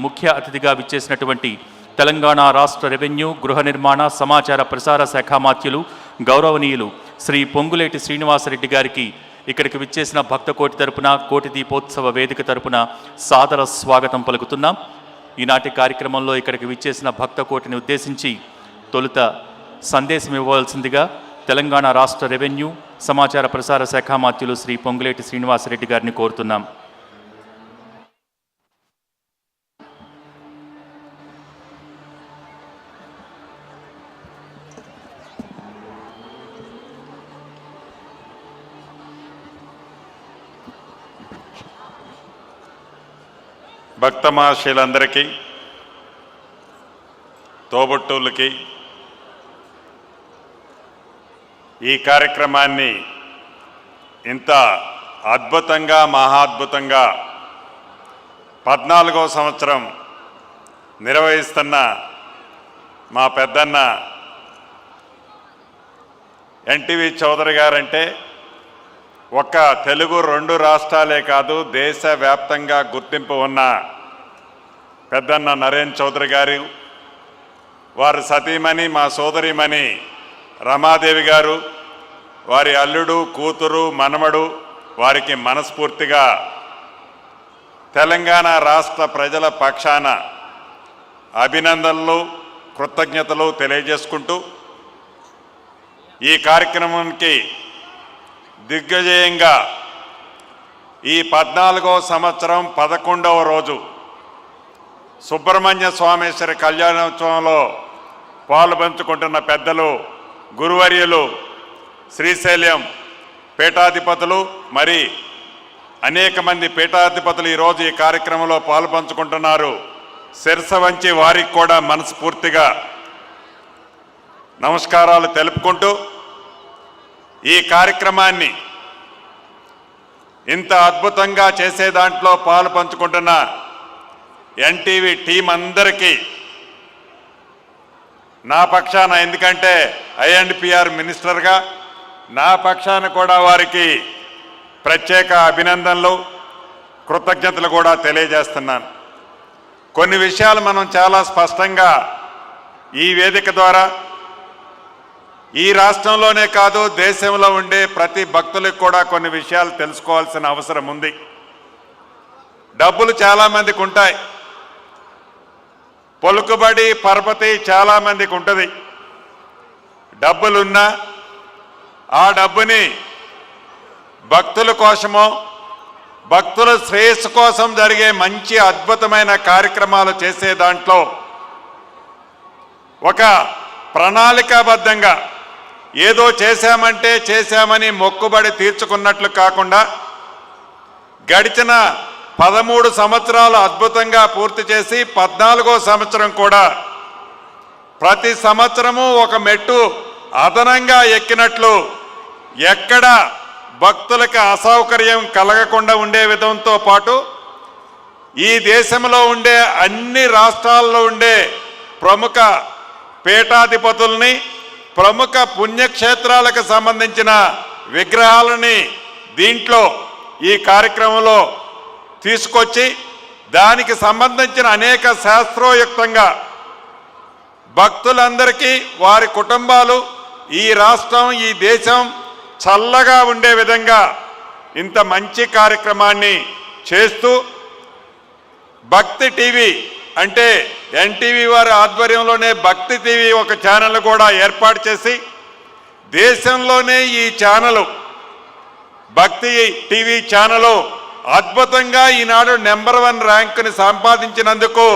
ముఖ్య అతిథిగా విచ్చేసినటువంటి తెలంగాణ రాష్ట్ర రెవెన్యూ గృహ నిర్మాణ సమాచార ప్రసార శాఖ మాత్యులు గౌరవనీయులు శ్రీ పొంగులేటి శ్రీనివాసరెడ్డి గారికి ఇక్కడికి విచ్చేసిన భక్త కోటి తరపున కోటి దీపోత్సవ వేదిక తరపున సాదర స్వాగతం పలుకుతున్నాం. ఈనాటి కార్యక్రమంలో ఇక్కడికి విచ్చేసిన భక్త కోటిని ఉద్దేశించి తొలుత సందేశం ఇవ్వవలసిందిగా తెలంగాణ రాష్ట్ర రెవెన్యూ సమాచార ప్రసార శాఖ మాత్యులు శ్రీ పొంగులేటి శ్రీనివాసరెడ్డి గారిని కోరుతున్నాం. భక్తమహాశయులందరికీ, తోబుట్టువులకి ఈ కార్యక్రమాన్ని ఇంత అద్భుతంగా మహాద్భుతంగా 14వ సంవత్సరం నిర్వహిస్తున్న మా పెద్దన్న ఎన్టీవీ చౌదరి గారంటే ఒక్క తెలుగు 2 రాష్ట్రాలే కాదు దేశవ్యాప్తంగా గుర్తింపు ఉన్న పెద్దన్న నరేన్ చౌదరి గారు, వారి సతీమణి మా సోదరిమణి రమాదేవి గారు, వారి అల్లుడు కూతురు మనమడు, వారికి మనస్ఫూర్తిగా తెలంగాణ రాష్ట్ర ప్రజల పక్షాన అభినందనలు కృతజ్ఞతలు తెలియజేసుకుంటూ ఈ కార్యక్రమానికి దిగ్విజయంగా ఈ 14వ సంవత్సరం 11వ రోజు సుబ్రహ్మణ్య స్వామేశ్వరి కళ్యాణోత్సవంలో పాలు పంచుకుంటున్న పెద్దలు గురువర్యులు శ్రీశైలం పీఠాధిపతులు మరి అనేక మంది పీఠాధిపతులు ఈరోజు ఈ కార్యక్రమంలో పాలు పంచుకుంటున్నారు. శిరస వంచి వారికి కూడా మనస్ఫూర్తిగా నమస్కారాలు తెలుపుకుంటూ ఈ కార్యక్రమాన్ని ఇంత అద్భుతంగా చేసే దాంట్లో పాలు పంచుకుంటున్న ఎన్టీవీ టీం అందరికీ నా పక్షాన, ఎందుకంటే ఐఎండ్పిఆర్ మినిస్టర్గా నా పక్షాన కూడా వారికి ప్రత్యేక అభినందనలు కృతజ్ఞతలు కూడా తెలియజేస్తున్నాను. కొన్ని విషయాలు మనం చాలా స్పష్టంగా ఈ వేదిక ద్వారా ఈ రాష్ట్రంలోనే కాదు దేశంలో ఉండే ప్రతి భక్తులకు కూడా కొన్ని విషయాలు తెలుసుకోవాల్సిన అవసరం ఉంది. డబ్బులు చాలామందికి ఉంటాయి, పలుకుబడి పరపతి చాలామందికి ఉంటుంది. డబ్బులున్నా ఆ డబ్బుని భక్తుల కోసమో భక్తుల శ్రేయస్సు కోసం జరిగే మంచి అద్భుతమైన కార్యక్రమాలు చేసే దాంట్లో ఒక ప్రణాళికాబద్ధంగా ఏదో చేశామంటే చేశామని మొక్కుబడి తీర్చుకున్నట్లు కాకుండా గడిచిన 13 సంవత్సరాలు అద్భుతంగా పూర్తి చేసి 14వ సంవత్సరం కూడా ప్రతి సంవత్సరము ఒక మెట్టు అదనంగా ఎక్కినట్లు ఎక్కడ భక్తులకు అసౌకర్యం కలగకుండా ఉండే విధంతో పాటు ఈ దేశంలో ఉండే అన్ని రాష్ట్రాల్లో ఉండే ప్రముఖ పీఠాధిపతుల్ని ప్రముఖ పుణ్యక్షేత్రాలకు సంబంధించిన విగ్రహాలని దీంట్లో ఈ కార్యక్రమంలో తీసుకొచ్చి దానికి సంబంధించిన అనేక శాస్త్రోయుక్తంగా భక్తులందరికీ వారి కుటుంబాలు ఈ రాష్ట్రం ఈ దేశం చల్లగా ఉండే విధంగా ఇంత మంచి కార్యక్రమాన్ని చేస్తూ భక్తి టీవీ అంటే ఎన్టీవీ వారి ఆధ్వర్యంలోనే భక్తి టీవీ ఒక ఛానల్ కూడా ఏర్పాటు చేసి దేశంలోనే ఈ ఛానల్ భక్తి టీవీ ఛానల్ అద్భుతంగా ఈనాడు నెంబర్ 1 ర్యాంకుని సంపాదించినందుకు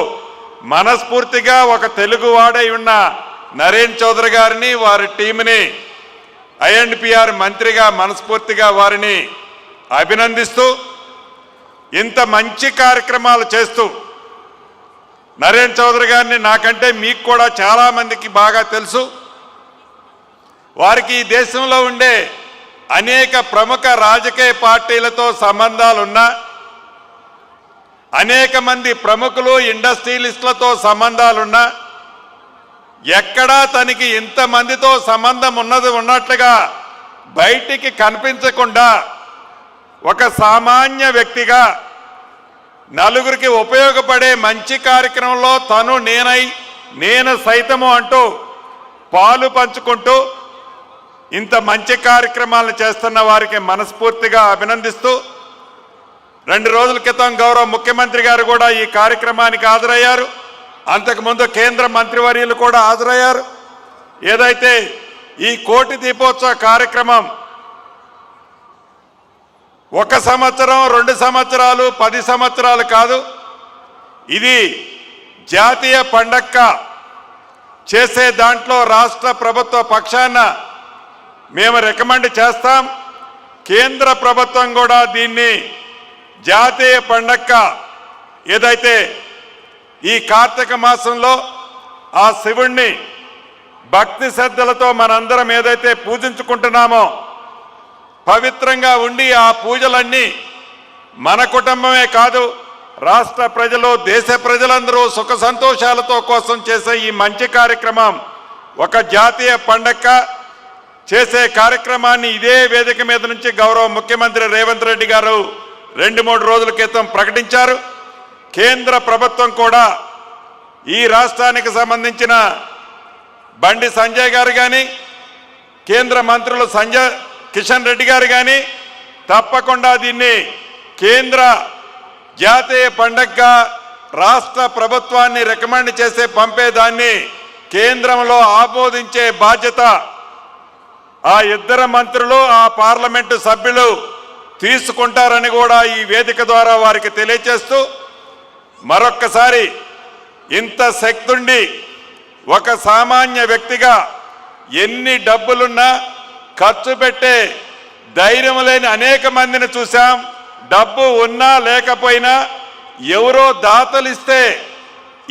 మనస్ఫూర్తిగా ఒక తెలుగువాడై ఉన్న నరేన్ చౌదరి గారిని వారి టీంని ఐఎండ్పిఆర్ మంత్రిగా మనస్ఫూర్తిగా వారిని అభినందిస్తూ ఇంత మంచి కార్యక్రమాలు చేస్తూ నరేన్ చౌదరి గారిని నాకంటే మీకు కూడా చాలామందికి బాగా తెలుసు. వారికి ఈ దేశంలో ఉండే అనేక ప్రముఖ రాజకీయ పార్టీలతో సంబంధాలున్నా అనేక మంది ప్రముఖులు ఇండస్ట్రియలిస్టులతో సంబంధాలున్నా ఎక్కడా తనకి ఇంతమందితో సంబంధం ఉన్నట్లుగా బయటికి కనిపించకుండా ఒక సామాన్య వ్యక్తిగా నలుగురికి ఉపయోగపడే మంచి కార్యక్రమంలో తను నేను సైతము అంటూ పాలు పంచుకుంటూ ఇంత మంచి కార్యక్రమాలను చేస్తున్న వారికి మనస్ఫూర్తిగా అభినందిస్తూ 2 రోజుల క్రితం గౌరవ ముఖ్యమంత్రి గారు కూడా ఈ కార్యక్రమానికి హాజరయ్యారు. అంతకుముందు కేంద్ర మంత్రివర్యులు కూడా హాజరయ్యారు. ఏదైతే ఈ కోటి దీపోత్సవ కార్యక్రమం 1 సంవత్సరం 2 సంవత్సరాలు 10 సంవత్సరాలు కాదు, ఇది జాతీయ పండగ చేసే దాంట్లో రాష్ట్ర ప్రభుత్వ పక్షాన మేము రికమెండ్ చేస్తాం. కేంద్ర ప్రభుత్వం కూడా దీన్ని జాతీయ పండగ ఏదైతే ఈ కార్తీక మాసంలో ఆ శివుణ్ణి భక్తి శ్రద్ధలతో మనందరం ఏదైతే పూజించుకుంటున్నామో పవిత్రంగా ఉండి ఆ పూజలన్నీ మన కుటుంబమే కాదు రాష్ట్ర ప్రజలు దేశ ప్రజలందరూ సుఖ సంతోషాలతో కోసం చేసే ఈ మంచి కార్యక్రమం ఒక జాతీయ పండగ చేసే కార్యక్రమాన్ని ఇదే వేదిక మీద నుంచి గౌరవ ముఖ్యమంత్రి రేవంత్ రెడ్డి గారు 2-3 రోజుల క్రితం ప్రకటించారు. కేంద్ర ప్రభుత్వం కూడా ఈ రాష్ట్రానికి సంబంధించిన బండి సంజయ్ గారు కానీ కేంద్ర మంత్రులు కిషన్ రెడ్డి గారు కానీ తప్పకుండా దీన్ని కేంద్ర జాతీయ పండగగా రాష్ట్ర ప్రభుత్వాన్ని రికమెండ్ చేసే పంపేదాన్ని కేంద్రంలో ఆమోదించే బాధ్యత ఆ 2 మంత్రులు ఆ పార్లమెంటు సభ్యులు తీసుకుంటారని కూడా ఈ వేదిక ద్వారా వారికి తెలియజేస్తూ మరొక్కసారి ఇంత శక్తుండి ఒక సామాన్య వ్యక్తిగా ఎన్ని డబ్బులున్నా ఖర్చు పెట్టే ధైర్యం లేని అనేక మందిని చూసాం. డబ్బు ఉన్నా లేకపోయినా ఎవరో దాతలిస్తే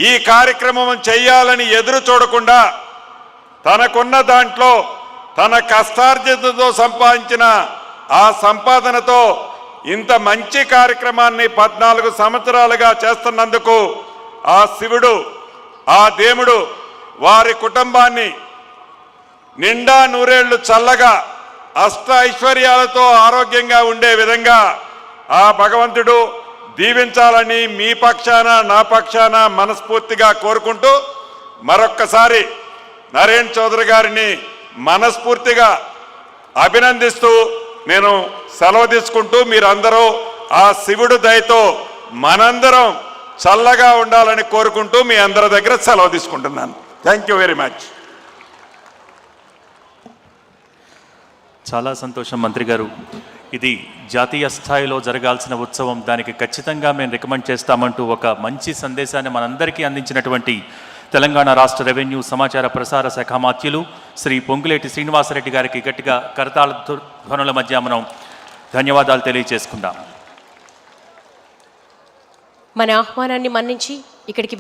ఈ కార్యక్రమం చెయ్యాలని ఎదురు చూడకుండా తనకున్న దాంట్లో తన కష్టార్జితంతో సంపాదించిన ఆ సంపాదనతో ఇంత మంచి కార్యక్రమాన్ని 14 సంవత్సరాలుగా చేస్తున్నందుకు ఆ శివుడు ఆ దేవుడు వారి కుటుంబాన్ని నిండా నూరేళ్లు చల్లగా అష్ట ఐశ్వర్యాలతో ఆరోగ్యంగా ఉండే విధంగా ఆ భగవంతుడు దీవించాలని మీ పక్షాన నా పక్షాన మనస్ఫూర్తిగా కోరుకుంటూ మరొక్కసారి నరేన్ చౌదరి గారిని మనస్ఫూర్తిగా అభినందిస్తూ నేను సెలవు తీసుకుంటూ మీరందరూ ఆ శివుడు దయతో మనందరం చల్లగా ఉండాలని కోరుకుంటూ మీ అందరి దగ్గర సెలవు తీసుకుంటున్నాను. Thank you very much. చాలా సంతోషం మంత్రి గారు. ఇది జాతీయ స్థాయిలో జరగాల్సిన ఉత్సవం, దానికి ఖచ్చితంగా మేము రికమెండ్ చేస్తామంటూ ఒక మంచి సందేశాన్ని మనందరికీ అందించినటువంటి తెలంగాణ రాష్ట్ర రెవెన్యూ సమాచార ప్రసార శాఖ మాత్యులు శ్రీ పొంగులేటి శ్రీనివాసరెడ్డి గారికి గట్టిగా కరతాళ ధ్వనుల మధ్య మనం ధన్యవాదాలు తెలియజేసుకుందాం. మన ఆహ్వానాన్ని మన్నించి ఇక్కడికి